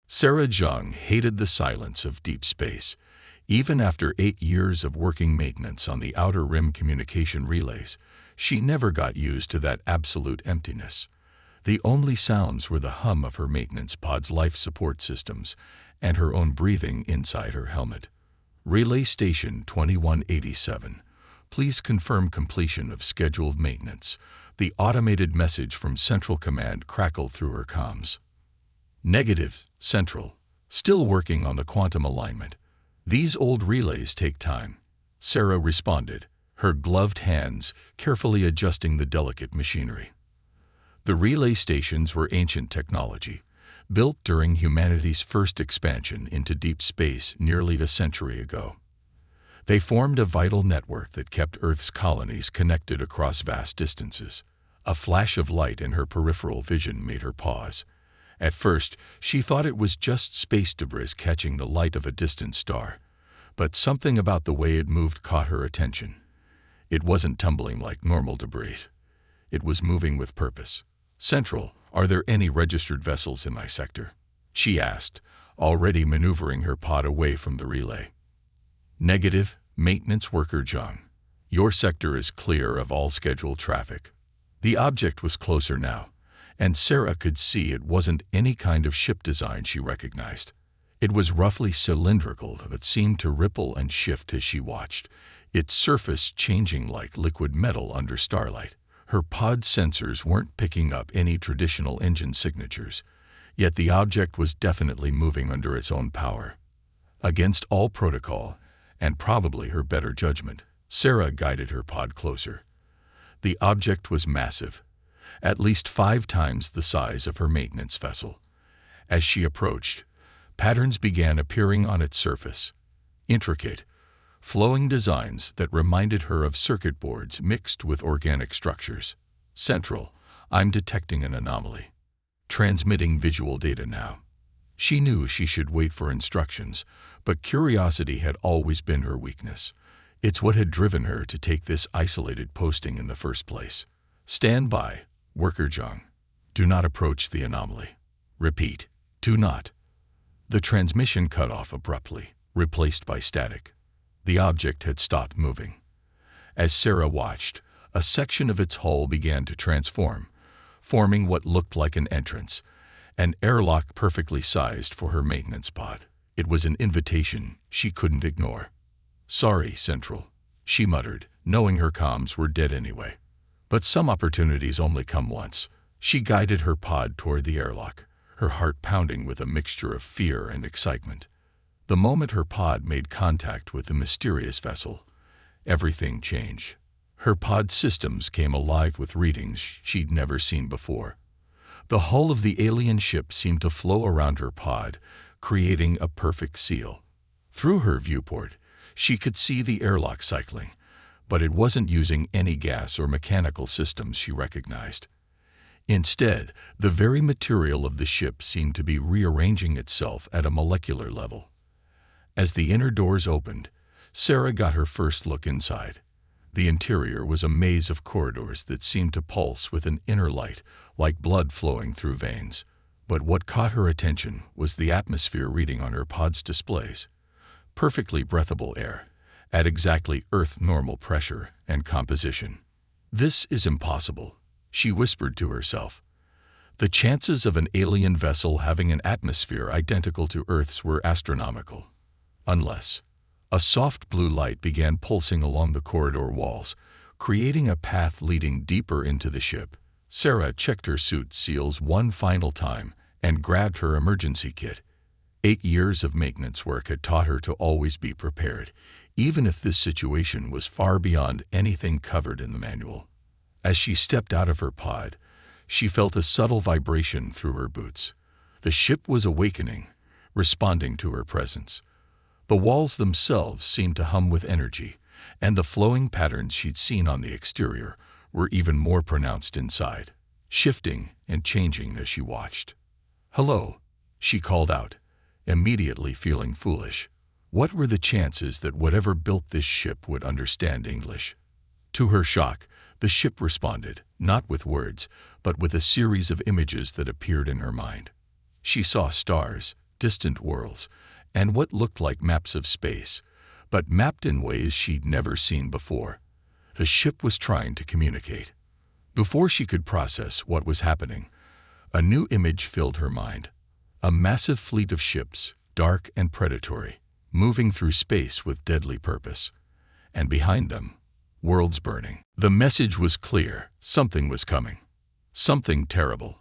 Sarah Jung hated the silence of deep space. Even after 8 years of working maintenance on the Outer Rim communication relays, she never got used to that absolute emptiness. The only sounds were the hum of her maintenance pod's life support systems and her own breathing inside her helmet. Relay Station 2187. Please confirm completion of scheduled maintenance. The automated message from Central Command crackled through her comms. Negative, Central. Still working on the quantum alignment. These old relays take time, Sarah responded, her gloved hands carefully adjusting the delicate machinery. The relay stations were ancient technology, built during humanity's first expansion into deep space nearly a century ago. They formed a vital network that kept Earth's colonies connected across vast distances. A flash of light in her peripheral vision made her pause. At first, she thought it was just space debris catching the light of a distant star. But something about the way it moved caught her attention. It wasn't tumbling like normal debris. It was moving with purpose. Central, are there any registered vessels in my sector? She asked, already maneuvering her pod away from the relay. Negative, Maintenance Worker Jung. Your sector is clear of all scheduled traffic. The object was closer now, and Sarah could see it wasn't any kind of ship design she recognized. It was roughly cylindrical but seemed to ripple and shift as she watched, its surface changing like liquid metal under starlight. Her pod sensors weren't picking up any traditional engine signatures, yet the object was definitely moving under its own power. Against all protocol, and probably her better judgment, Sarah guided her pod closer. The object was massive, at least 5 times the size of her maintenance vessel. As she approached, patterns began appearing on its surface. Intricate, flowing designs that reminded her of circuit boards mixed with organic structures. Central, I'm detecting an anomaly. Transmitting visual data now. She knew she should wait for instructions, but curiosity had always been her weakness. It's what had driven her to take this isolated posting in the first place. Stand by, Worker Jung. Do not approach the anomaly. Repeat, do not. The transmission cut off abruptly, replaced by static. The object had stopped moving. As Sarah watched, a section of its hull began to transform, forming what looked like an entrance, an airlock perfectly sized for her maintenance pod. It was an invitation she couldn't ignore. Sorry, Central, she muttered, knowing her comms were dead anyway. But some opportunities only come once. She guided her pod toward the airlock, her heart pounding with a mixture of fear and excitement. The moment her pod made contact with the mysterious vessel, everything changed. Her pod systems came alive with readings she'd never seen before. The hull of the alien ship seemed to flow around her pod, creating a perfect seal. Through her viewport, she could see the airlock cycling, but it wasn't using any gas or mechanical systems she recognized. Instead, the very material of the ship seemed to be rearranging itself at a molecular level. As the inner doors opened, Sarah got her first look inside. The interior was a maze of corridors that seemed to pulse with an inner light, like blood flowing through veins. But what caught her attention was the atmosphere reading on her pod's displays. Perfectly breathable air, at exactly Earth normal pressure and composition. This is impossible, she whispered to herself. The chances of an alien vessel having an atmosphere identical to Earth's were astronomical. Unless a soft blue light began pulsing along the corridor walls, creating a path leading deeper into the ship. Sarah checked her suit seals one final time and grabbed her emergency kit. 8 years of maintenance work had taught her to always be prepared, even if this situation was far beyond anything covered in the manual. As she stepped out of her pod, she felt a subtle vibration through her boots. The ship was awakening, responding to her presence. The walls themselves seemed to hum with energy, and the flowing patterns she'd seen on the exterior were even more pronounced inside, shifting and changing as she watched. "Hello," she called out, immediately feeling foolish. What were the chances that whatever built this ship would understand English? To her shock, the ship responded, not with words, but with a series of images that appeared in her mind. She saw stars, distant worlds, and what looked like maps of space, but mapped in ways she'd never seen before. The ship was trying to communicate. Before she could process what was happening, a new image filled her mind. A massive fleet of ships, dark and predatory, moving through space with deadly purpose. And behind them, worlds burning. The message was clear. Something was coming. Something terrible.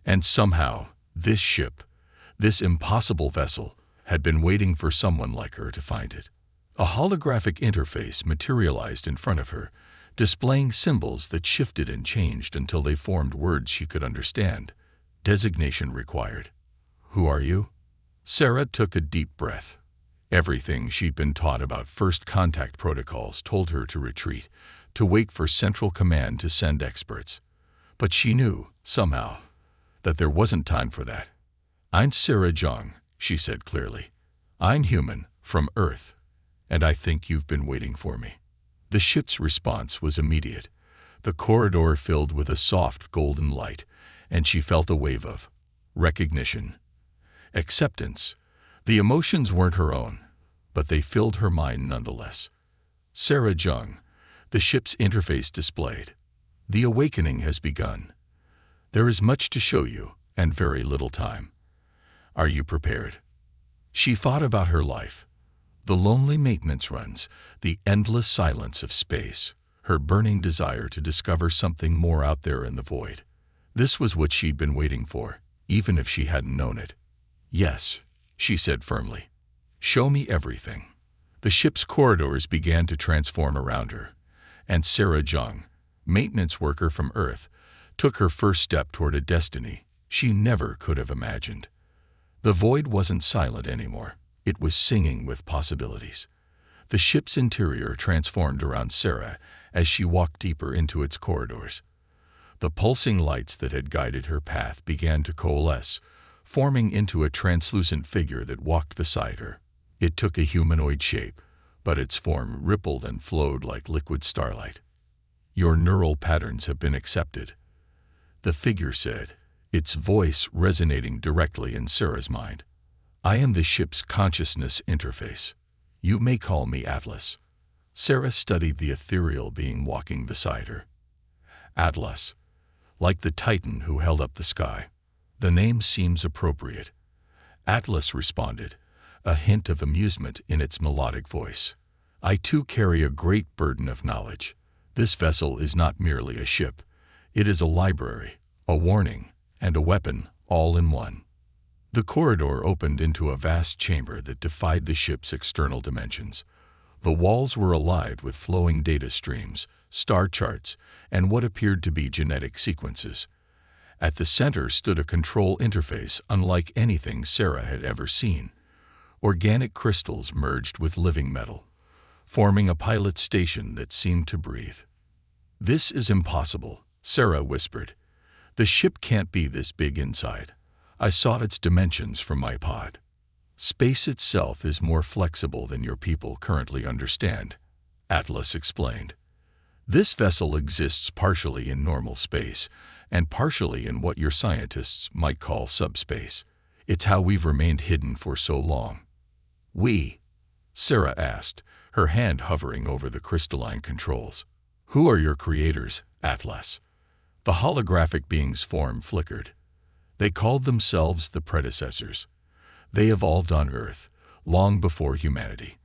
And somehow, this ship, this impossible vessel, had been waiting for someone like her to find it. A holographic interface materialized in front of her, displaying symbols that shifted and changed until they formed words she could understand. Designation required. Who are you? Sarah took a deep breath. Everything she'd been taught about first contact protocols told her to retreat, to wait for Central Command to send experts. But she knew, somehow, that there wasn't time for that. I'm Sarah Jung, she said clearly. I'm human, from Earth, and I think you've been waiting for me. The ship's response was immediate. The corridor filled with a soft golden light, and she felt a wave of recognition, acceptance. The emotions weren't her own, but they filled her mind nonetheless. Sarah Jung, the ship's interface displayed. The awakening has begun. There is much to show you, and very little time. Are you prepared? She thought about her life. The lonely maintenance runs, the endless silence of space, her burning desire to discover something more out there in the void. This was what she'd been waiting for, even if she hadn't known it. Yes, she said firmly. Show me everything. The ship's corridors began to transform around her, and Sarah Jung, maintenance worker from Earth, took her first step toward a destiny she never could have imagined. The void wasn't silent anymore. It was singing with possibilities. The ship's interior transformed around Sarah as she walked deeper into its corridors. The pulsing lights that had guided her path began to coalesce, forming into a translucent figure that walked beside her. It took a humanoid shape, but its form rippled and flowed like liquid starlight. Your neural patterns have been accepted, the figure said, its voice resonating directly in Sarah's mind. I am the ship's consciousness interface. You may call me Atlas. Sarah studied the ethereal being walking beside her. Atlas, like the Titan who held up the sky. The name seems appropriate. Atlas responded, a hint of amusement in its melodic voice. I too carry a great burden of knowledge. This vessel is not merely a ship. It is a library, a warning, and a weapon, all in one. The corridor opened into a vast chamber that defied the ship's external dimensions. The walls were alive with flowing data streams, star charts, and what appeared to be genetic sequences. At the center stood a control interface unlike anything Sarah had ever seen. Organic crystals merged with living metal, forming a pilot station that seemed to breathe. This is impossible, Sarah whispered. The ship can't be this big inside. I saw its dimensions from my pod. Space itself is more flexible than your people currently understand, Atlas explained. This vessel exists partially in normal space and partially in what your scientists might call subspace. It's how we've remained hidden for so long. We? Sarah asked, her hand hovering over the crystalline controls. Who are your creators, Atlas? The holographic being's form flickered. They called themselves the predecessors. They evolved on Earth, long before humanity.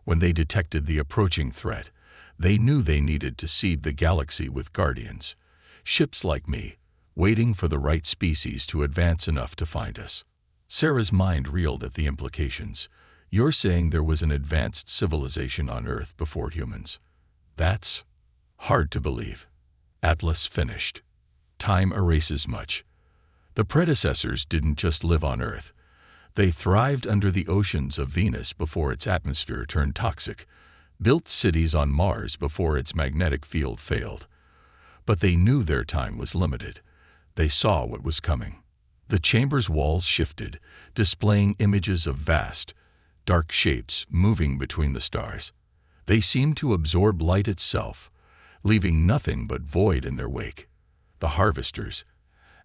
When they detected the approaching threat, they knew they needed to seed the galaxy with guardians, ships like me, waiting for the right species to advance enough to find us. Sarah's mind reeled at the implications. You're saying there was an advanced civilization on Earth before humans. That's hard to believe. Atlas finished. Time erases much. The predecessors didn't just live on Earth. They thrived under the oceans of Venus before its atmosphere turned toxic, built cities on Mars before its magnetic field failed. But they knew their time was limited. They saw what was coming. The chamber's walls shifted, displaying images of vast, dark shapes moving between the stars. They seemed to absorb light itself, leaving nothing but void in their wake. The harvesters,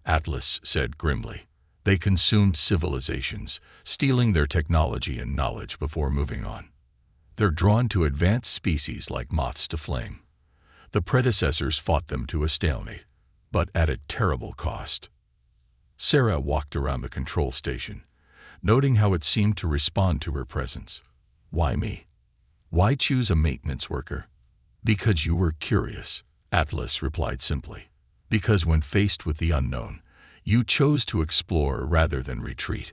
Atlas said grimly. They consume civilizations, stealing their technology and knowledge before moving on. They're drawn to advanced species like moths to flame. The predecessors fought them to a stalemate, but at a terrible cost. Sarah walked around the control station, noting how it seemed to respond to her presence. Why me? Why choose a maintenance worker? Because you were curious, Atlas replied simply. Because when faced with the unknown, you chose to explore rather than retreat.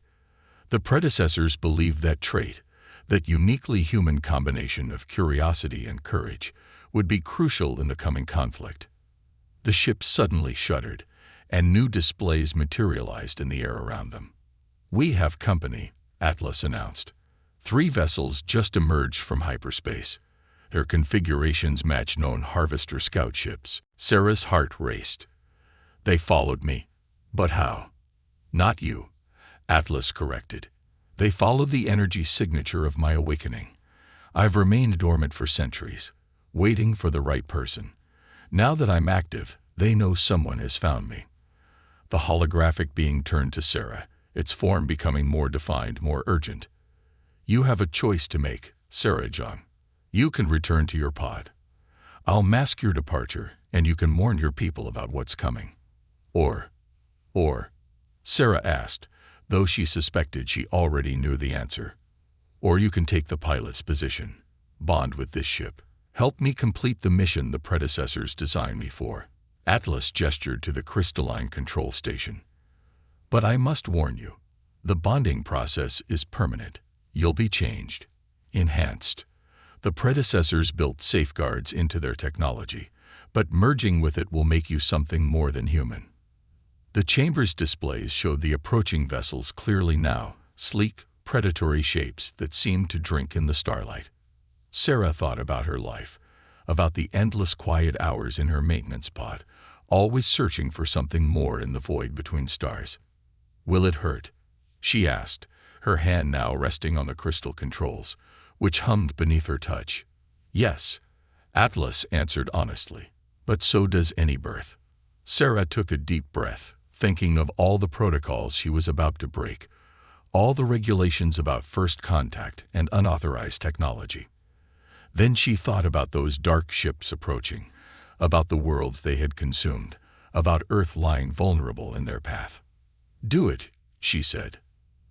The predecessors believed that trait, that uniquely human combination of curiosity and courage, would be crucial in the coming conflict. The ship suddenly shuddered, and new displays materialized in the air around them. We have company, Atlas announced. 3 vessels just emerged from hyperspace. Their configurations match known Harvester scout ships. Sarah's heart raced. They followed me. But how? Not you, Atlas corrected. They followed the energy signature of my awakening. I've remained dormant for centuries, waiting for the right person. Now that I'm active, they know someone has found me. The holographic being turned to Sarah, its form becoming more defined, more urgent. You have a choice to make, Sarah Jung. You can return to your pod. I'll mask your departure, and you can warn your people about what's coming. Or, Sarah asked, though she suspected she already knew the answer. Or you can take the pilot's position, bond with this ship. Help me complete the mission the predecessors designed me for. Atlas gestured to the crystalline control station. But I must warn you, the bonding process is permanent. You'll be changed, enhanced. The predecessors built safeguards into their technology, but merging with it will make you something more than human. The chamber's displays showed the approaching vessels clearly now, sleek, predatory shapes that seemed to drink in the starlight. Sarah thought about her life, about the endless quiet hours in her maintenance pod, always searching for something more in the void between stars. Will it hurt? She asked, her hand now resting on the crystal controls, which hummed beneath her touch. Yes, Atlas answered honestly, but so does any birth. Sarah took a deep breath, thinking of all the protocols she was about to break, all the regulations about first contact and unauthorized technology. Then she thought about those dark ships approaching, about the worlds they had consumed, about Earth lying vulnerable in their path. Do it, she said.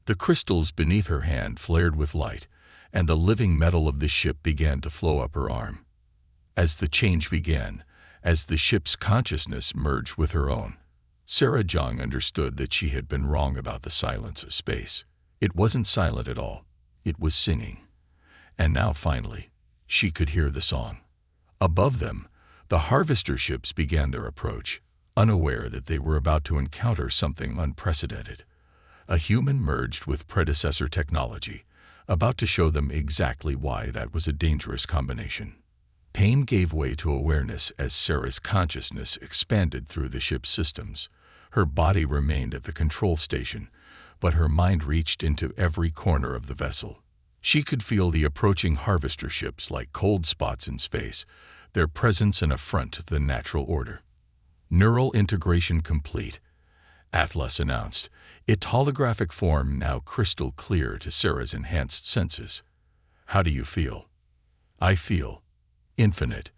The crystals beneath her hand flared with light, and the living metal of the ship began to flow up her arm. As the change began, as the ship's consciousness merged with her own, Sarah Jung understood that she had been wrong about the silence of space. It wasn't silent at all. It was singing. And now, finally, she could hear the song. Above them, the harvester ships began their approach, unaware that they were about to encounter something unprecedented. A human merged with predecessor technology, about to show them exactly why that was a dangerous combination. Pain gave way to awareness as Sarah's consciousness expanded through the ship's systems. Her body remained at the control station, but her mind reached into every corner of the vessel. She could feel the approaching harvester ships like cold spots in space, their presence an affront to the natural order. Neural integration complete, Atlas announced, its holographic form now crystal clear to Sarah's enhanced senses. How do you feel? I feel infinite,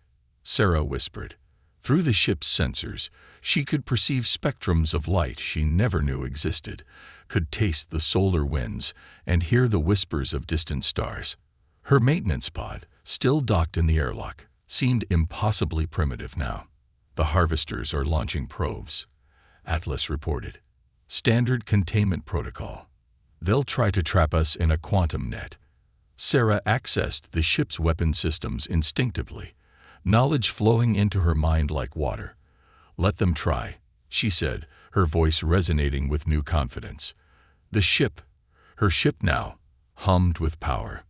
Sarah whispered. Through the ship's sensors, she could perceive spectrums of light she never knew existed, could taste the solar winds, and hear the whispers of distant stars. Her maintenance pod, still docked in the airlock, seemed impossibly primitive now. The harvesters are launching probes, Atlas reported. Standard containment protocol. They'll try to trap us in a quantum net. Sarah accessed the ship's weapon systems instinctively, knowledge flowing into her mind like water. Let them try, she said, her voice resonating with new confidence. The ship, her ship now, hummed with power.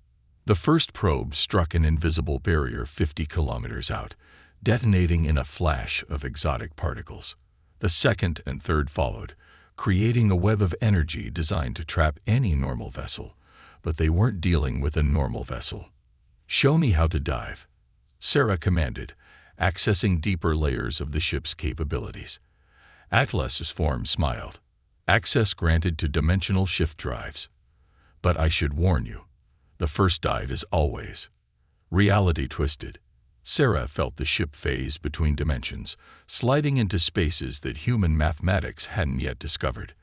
The first probe struck an invisible barrier 50 kilometers out, detonating in a flash of exotic particles. The second and third followed, creating a web of energy designed to trap any normal vessel. But they weren't dealing with a normal vessel. Show me how to dive, Sarah commanded, accessing deeper layers of the ship's capabilities. Atlas's form smiled. Access granted to dimensional shift drives. But I should warn you, the first dive is always. Reality twisted. Sarah felt the ship phase between dimensions, sliding into spaces that human mathematics hadn't yet discovered.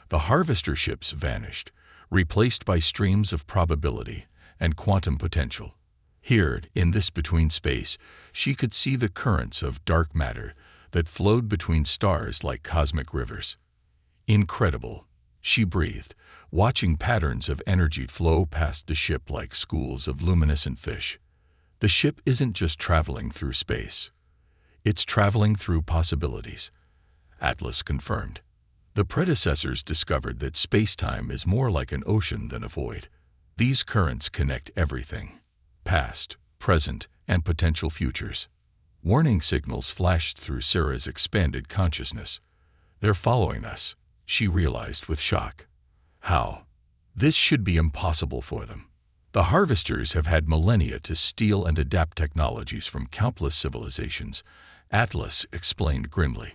The harvester ships vanished, replaced by streams of probability and quantum potential. Here, in this between space, she could see the currents of dark matter that flowed between stars like cosmic rivers. Incredible, she breathed, watching patterns of energy flow past the ship like schools of luminescent fish. The ship isn't just traveling through space. It's traveling through possibilities, Atlas confirmed. The predecessors discovered that space-time is more like an ocean than a void. These currents connect everything: past, present, and potential futures. Warning signals flashed through Sarah's expanded consciousness. They're following us, she realized with shock. How? This should be impossible for them. The harvesters have had millennia to steal and adapt technologies from countless civilizations, Atlas explained grimly.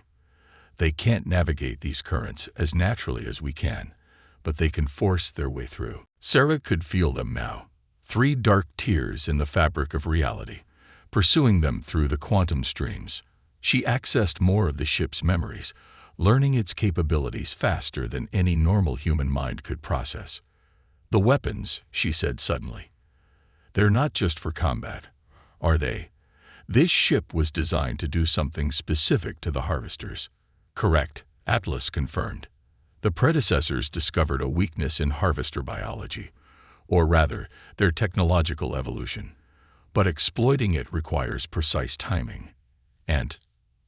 They can't navigate these currents as naturally as we can, but they can force their way through. Sarah could feel them now, 3 dark tears in the fabric of reality, pursuing them through the quantum streams. She accessed more of the ship's memories, learning its capabilities faster than any normal human mind could process. The weapons, she said suddenly. They're not just for combat, are they? This ship was designed to do something specific to the harvesters. Correct, Atlas confirmed. The predecessors discovered a weakness in harvester biology, or rather, their technological evolution. But exploiting it requires precise timing and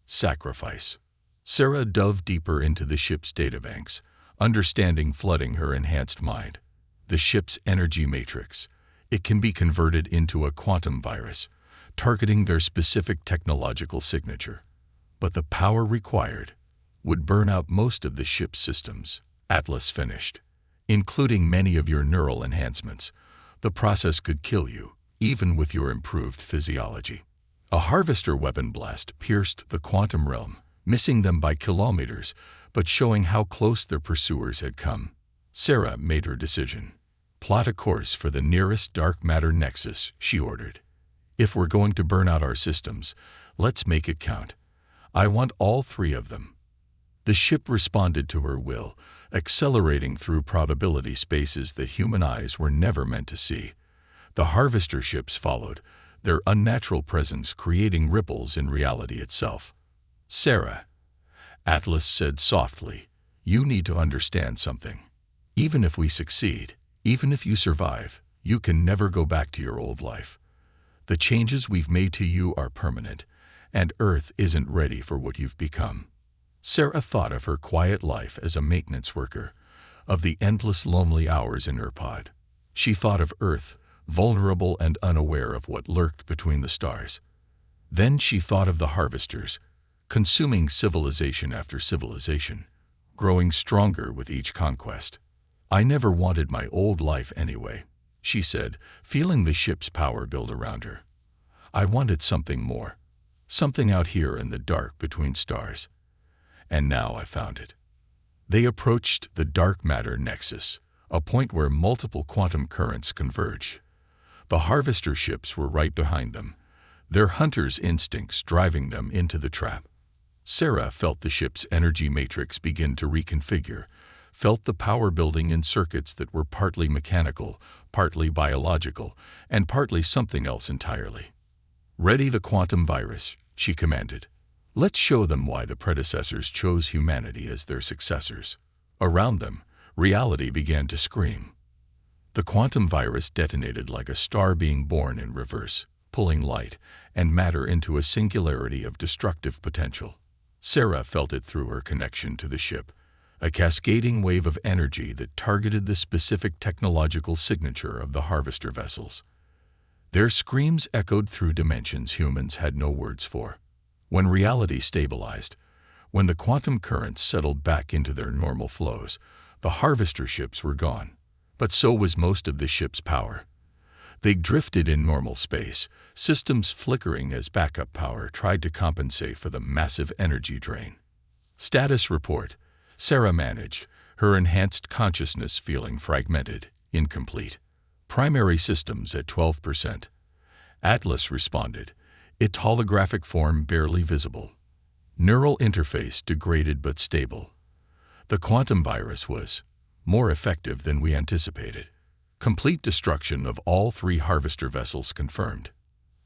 sacrifice. Sarah dove deeper into the ship's databanks, understanding flooding her enhanced mind. The ship's energy matrix. It can be converted into a quantum virus, targeting their specific technological signature. But the power required would burn out most of the ship's systems, Atlas finished, including many of your neural enhancements. The process could kill you, even with your improved physiology. A harvester weapon blast pierced the quantum realm, missing them by kilometers, but showing how close their pursuers had come. Sarah made her decision. Plot a course for the nearest dark matter nexus, she ordered. If we're going to burn out our systems, let's make it count. I want all 3 of them. The ship responded to her will, accelerating through probability spaces that human eyes were never meant to see. The harvester ships followed, their unnatural presence creating ripples in reality itself. Sarah, Atlas said softly, you need to understand something. Even if we succeed, even if you survive, you can never go back to your old life. The changes we've made to you are permanent, and Earth isn't ready for what you've become. Sarah thought of her quiet life as a maintenance worker, of the endless lonely hours in her pod. She thought of Earth, vulnerable and unaware of what lurked between the stars. Then she thought of the harvesters, consuming civilization after civilization, growing stronger with each conquest. I never wanted my old life anyway, she said, feeling the ship's power build around her. I wanted something more, something out here in the dark between stars. And now I found it. They approached the dark matter nexus, a point where multiple quantum currents converge. The harvester ships were right behind them, their hunter's instincts driving them into the trap. Sarah felt the ship's energy matrix begin to reconfigure, felt the power building in circuits that were partly mechanical, partly biological, and partly something else entirely. Ready the quantum virus, she commanded. Let's show them why the predecessors chose humanity as their successors. Around them, reality began to scream. The quantum virus detonated like a star being born in reverse, pulling light and matter into a singularity of destructive potential. Sarah felt it through her connection to the ship, a cascading wave of energy that targeted the specific technological signature of the harvester vessels. Their screams echoed through dimensions humans had no words for. When reality stabilized, when the quantum currents settled back into their normal flows, the harvester ships were gone. But so was most of the ship's power. They drifted in normal space, systems flickering as backup power tried to compensate for the massive energy drain. Status report, Sarah managed, her enhanced consciousness feeling fragmented, incomplete. Primary systems at 12%. Atlas responded, its holographic form barely visible. Neural interface degraded but stable. The quantum virus was more effective than we anticipated. Complete destruction of all 3 harvester vessels confirmed.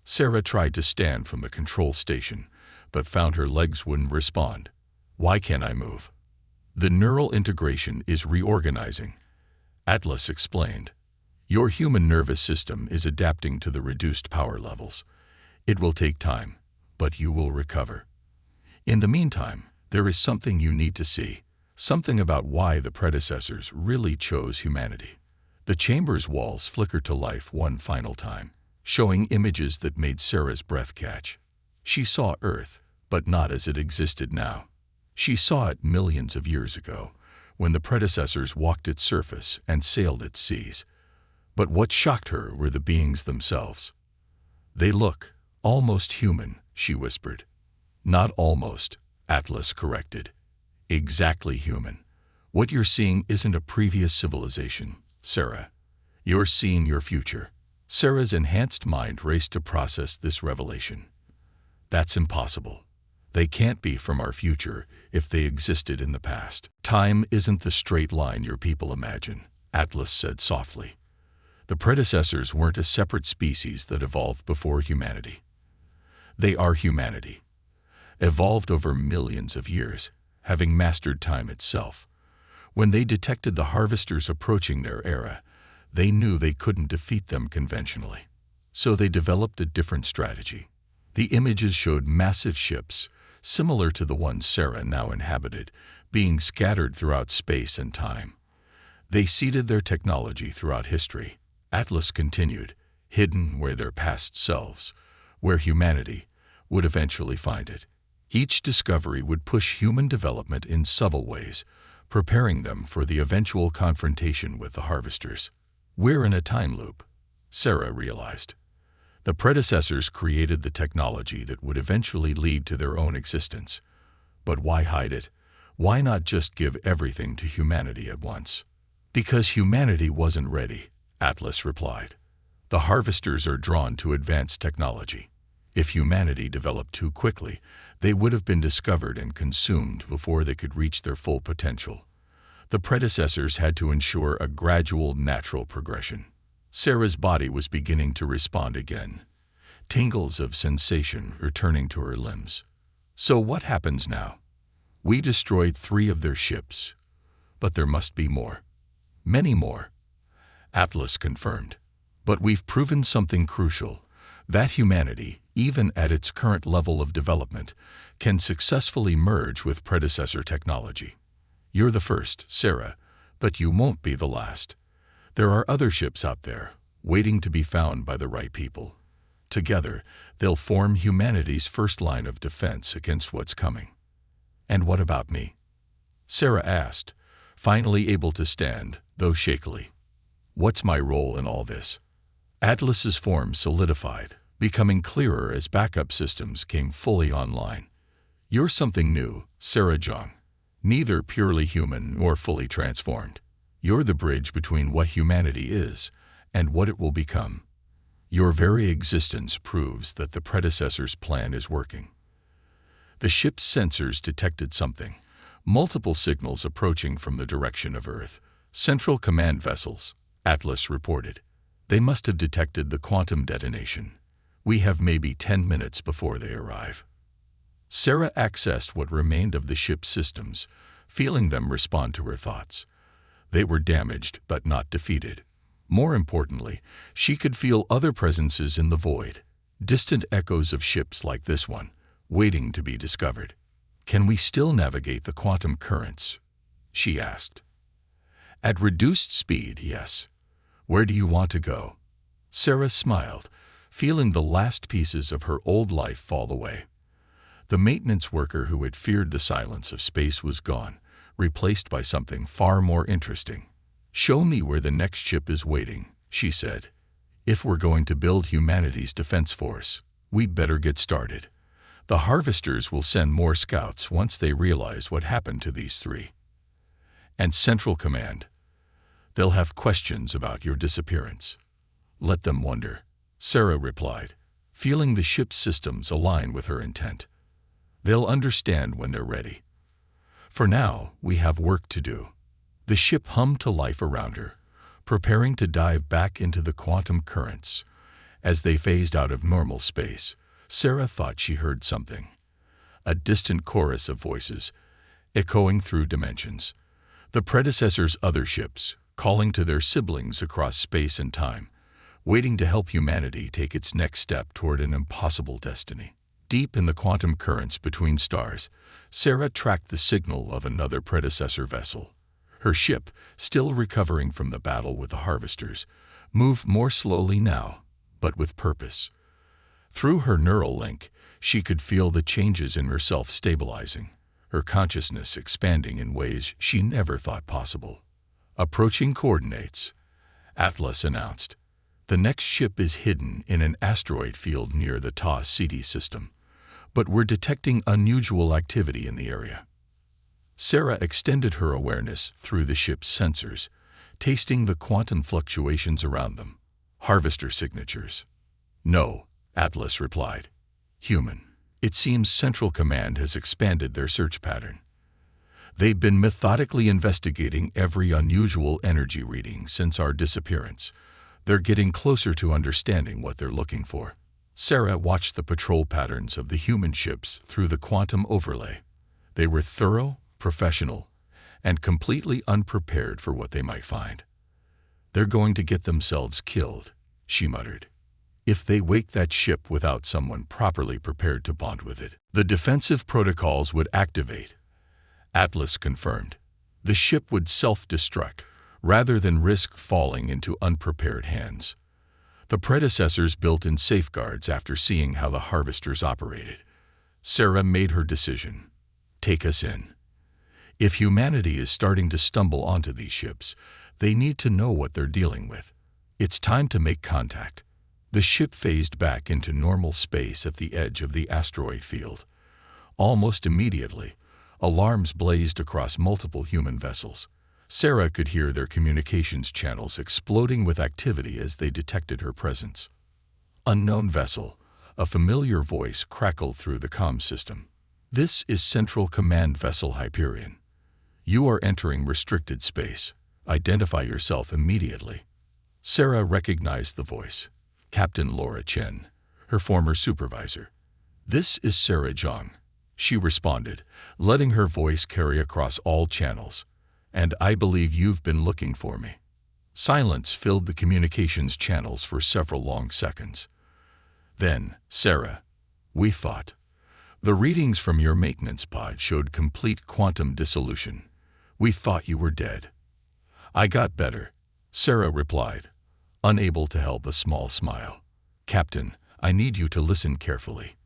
Sarah tried to stand from the control station, but found her legs wouldn't respond. Why can't I move? The neural integration is reorganizing, Atlas explained. Your human nervous system is adapting to the reduced power levels. It will take time, but you will recover. In the meantime, there is something you need to see, something about why the predecessors really chose humanity. The chamber's walls flickered to life one final time, showing images that made Sarah's breath catch. She saw Earth, but not as it existed now. She saw it millions of years ago, when the predecessors walked its surface and sailed its seas. But what shocked her were the beings themselves. They look almost human, she whispered. Not almost, Atlas corrected. Exactly human. What you're seeing isn't a previous civilization, Sarah. You're seeing your future. Sarah's enhanced mind raced to process this revelation. That's impossible. They can't be from our future if they existed in the past. Time isn't the straight line your people imagine, Atlas said softly. The predecessors weren't a separate species that evolved before humanity. They are humanity, evolved over millions of years, having mastered time itself. When they detected the harvesters approaching their era, they knew they couldn't defeat them conventionally. So they developed a different strategy. The images showed massive ships, similar to the ones Sarah now inhabited, being scattered throughout space and time. They seeded their technology throughout history, Atlas continued, hidden where their past selves, where humanity, would eventually find it. Each discovery would push human development in subtle ways, preparing them for the eventual confrontation with the harvesters. We're in a time loop, Sarah realized. The predecessors created the technology that would eventually lead to their own existence. But why hide it? Why not just give everything to humanity at once? Because humanity wasn't ready, Atlas replied. The harvesters are drawn to advanced technology. If humanity developed too quickly, they would have been discovered and consumed before they could reach their full potential. The predecessors had to ensure a gradual, natural progression. Sarah's body was beginning to respond again, tingles of sensation returning to her limbs. So what happens now? We destroyed 3 of their ships, but there must be more. Many more, Atlas confirmed. But we've proven something crucial, that humanity, even at its current level of development, can successfully merge with predecessor technology. You're the first, Sarah, but you won't be the last. There are other ships out there, waiting to be found by the right people. Together, they'll form humanity's first line of defense against what's coming. And what about me? Sarah asked, finally able to stand, though shakily. What's my role in all this? Atlas's form solidified, becoming clearer as backup systems came fully online. You're something new, Sarah Jung. Neither purely human nor fully transformed. You're the bridge between what humanity is and what it will become. Your very existence proves that the predecessor's plan is working. The ship's sensors detected something, multiple signals approaching from the direction of Earth. Central command vessels, Atlas reported. They must have detected the quantum detonation. We have maybe 10 minutes before they arrive. Sarah accessed what remained of the ship's systems, feeling them respond to her thoughts. They were damaged but not defeated. More importantly, she could feel other presences in the void, distant echoes of ships like this one, waiting to be discovered. Can we still navigate the quantum currents? She asked. At reduced speed, yes. Where do you want to go? Sarah smiled, feeling the last pieces of her old life fall away. The maintenance worker who had feared the silence of space was gone, replaced by something far more interesting. Show me where the next ship is waiting, she said. If we're going to build humanity's defense force, we'd better get started. The harvesters will send more scouts once they realize what happened to these 3. And Central Command, they'll have questions about your disappearance. Let them wonder, Sarah replied, feeling the ship's systems align with her intent. They'll understand when they're ready. For now, we have work to do. The ship hummed to life around her, preparing to dive back into the quantum currents. As they phased out of normal space, Sarah thought she heard something. A distant chorus of voices, echoing through dimensions. The predecessor's other ships, calling to their siblings across space and time, waiting to help humanity take its next step toward an impossible destiny. Deep in the quantum currents between stars, Sarah tracked the signal of another predecessor vessel. Her ship, still recovering from the battle with the harvesters, moved more slowly now, but with purpose. Through her neural link, she could feel the changes in herself stabilizing, her consciousness expanding in ways she never thought possible. Approaching coordinates, Atlas announced. The next ship is hidden in an asteroid field near the Ta-Ceti system, but we're detecting unusual activity in the area. Sarah extended her awareness through the ship's sensors, tasting the quantum fluctuations around them. Harvester signatures. No, Atlas replied. Human. It seems Central Command has expanded their search pattern. They've been methodically investigating every unusual energy reading since our disappearance. They're getting closer to understanding what they're looking for. Sarah watched the patrol patterns of the human ships through the quantum overlay. They were thorough, professional, and completely unprepared for what they might find. They're going to get themselves killed, she muttered. If they wake that ship without someone properly prepared to bond with it, the defensive protocols would activate. Atlas confirmed. The ship would self-destruct, rather than risk falling into unprepared hands. The predecessors built in safeguards after seeing how the harvesters operated. Sarah made her decision. Take us in. If humanity is starting to stumble onto these ships, they need to know what they're dealing with. It's time to make contact. The ship phased back into normal space at the edge of the asteroid field. Almost immediately, alarms blazed across multiple human vessels. Sarah could hear their communications channels exploding with activity as they detected her presence. Unknown vessel, a familiar voice crackled through the comm system. This is Central Command Vessel Hyperion. You are entering restricted space. Identify yourself immediately. Sarah recognized the voice. Captain Laura Chen, her former supervisor. This is Sarah Zhang, she responded, letting her voice carry across all channels. And I believe you've been looking for me. Silence filled the communications channels for several long seconds. Then, Sarah, we thought. The readings from your maintenance pod showed complete quantum dissolution. We thought you were dead. I got better, Sarah replied, unable to help a small smile. Captain, I need you to listen carefully.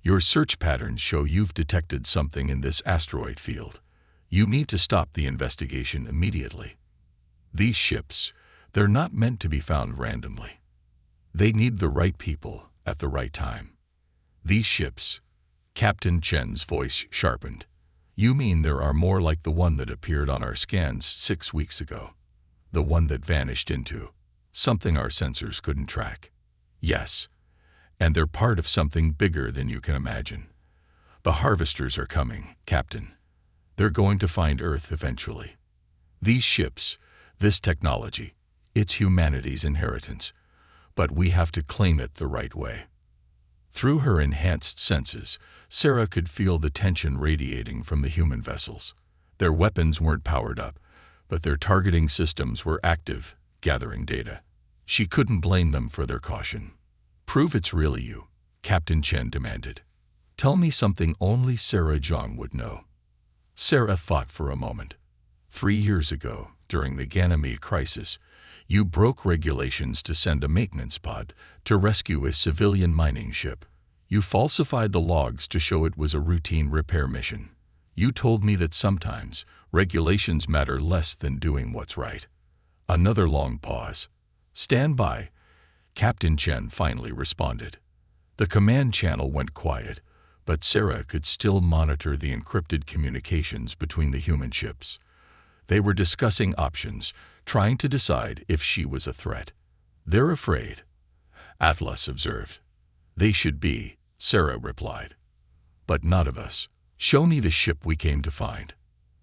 Your search patterns show you've detected something in this asteroid field. You need to stop the investigation immediately. These ships, they're not meant to be found randomly. They need the right people at the right time. These ships, Captain Chen's voice sharpened. You mean there are more like the one that appeared on our scans 6 weeks ago? The one that vanished into something our sensors couldn't track? Yes. And they're part of something bigger than you can imagine. The harvesters are coming, Captain. They're going to find Earth eventually. These ships, this technology, it's humanity's inheritance, but we have to claim it the right way. Through her enhanced senses, Sarah could feel the tension radiating from the human vessels. Their weapons weren't powered up, but their targeting systems were active, gathering data. She couldn't blame them for their caution. Prove it's really you, Captain Chen demanded. Tell me something only Sarah Zhang would know. Sarah thought for a moment. 3 years ago, during the Ganymede crisis, you broke regulations to send a maintenance pod to rescue a civilian mining ship. You falsified the logs to show it was a routine repair mission. You told me that sometimes regulations matter less than doing what's right. Another long pause. Stand by, Captain Chen finally responded. The command channel went quiet, but Sarah could still monitor the encrypted communications between the human ships. They were discussing options, trying to decide if she was a threat. "They're afraid," Atlas observed. "They should be," Sarah replied. "But not of us. Show me the ship we came to find."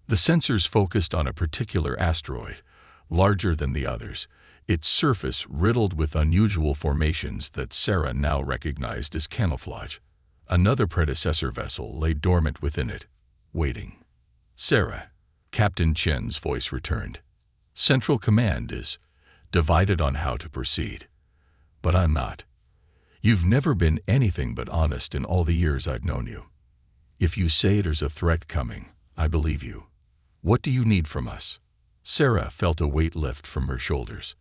The sensors focused on a particular asteroid, larger than the others, its surface riddled with unusual formations that Sarah now recognized as camouflage. Another predecessor vessel lay dormant within it, waiting. "Sarah," Captain Chen's voice returned. "Central Command is divided on how to proceed. But I'm not. You've never been anything but honest in all the years I've known you. If you say there's a threat coming, I believe you. What do you need from us?" Sarah felt a weight lift from her shoulders.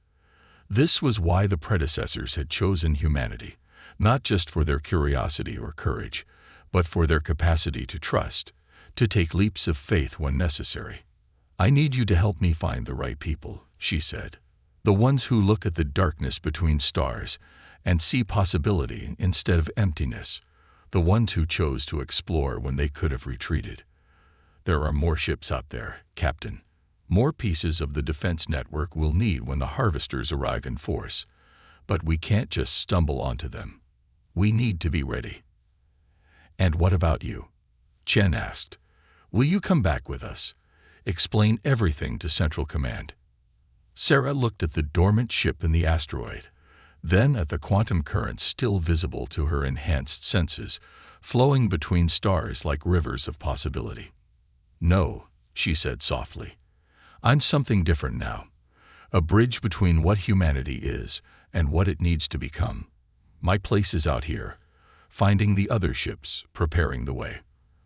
This was why the predecessors had chosen humanity, not just for their curiosity or courage, but for their capacity to trust, to take leaps of faith when necessary. "I need you to help me find the right people," she said. "The ones who look at the darkness between stars and see possibility instead of emptiness. The ones who chose to explore when they could have retreated. There are more ships out there, Captain. More pieces of the defense network we'll need when the harvesters arrive in force. But we can't just stumble onto them. We need to be ready." "And what about you?" Chen asked. "Will you come back with us? Explain everything to Central Command." Sarah looked at the dormant ship in the asteroid, then at the quantum currents still visible to her enhanced senses, flowing between stars like rivers of possibility. "No," she said softly. "I'm something different now. A bridge between what humanity is and what it needs to become. My place is out here, finding the other ships, preparing the way.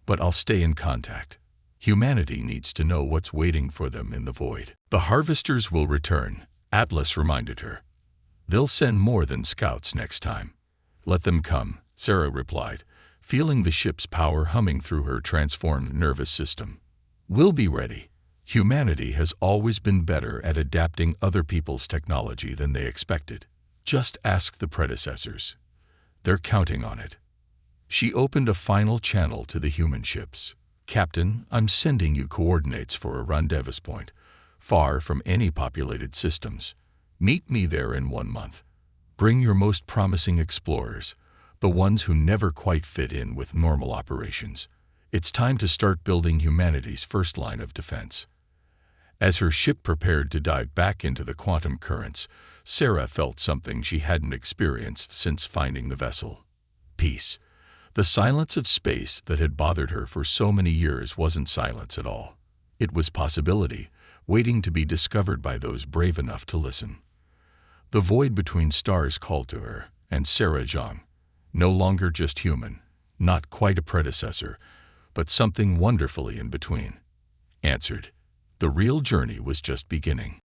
But I'll stay in contact. Humanity needs to know what's waiting for them in the void." "The harvesters will return," Atlas reminded her. "They'll send more than scouts next time." "Let them come," Sarah replied, feeling the ship's power humming through her transformed nervous system. "We'll be ready. Humanity has always been better at adapting other people's technology than they expected. Just ask the predecessors. They're counting on it." She opened a final channel to the human ships. "Captain, I'm sending you coordinates for a rendezvous point, far from any populated systems. Meet me there in 1 month. Bring your most promising explorers, the ones who never quite fit in with normal operations. It's time to start building humanity's first line of defense." As her ship prepared to dive back into the quantum currents, Sarah felt something she hadn't experienced since finding the vessel. Peace. The silence of space that had bothered her for so many years wasn't silence at all. It was possibility, waiting to be discovered by those brave enough to listen. The void between stars called to her, and Sarah Zhang, no longer just human, not quite a predecessor, but something wonderfully in between, answered. The real journey was just beginning.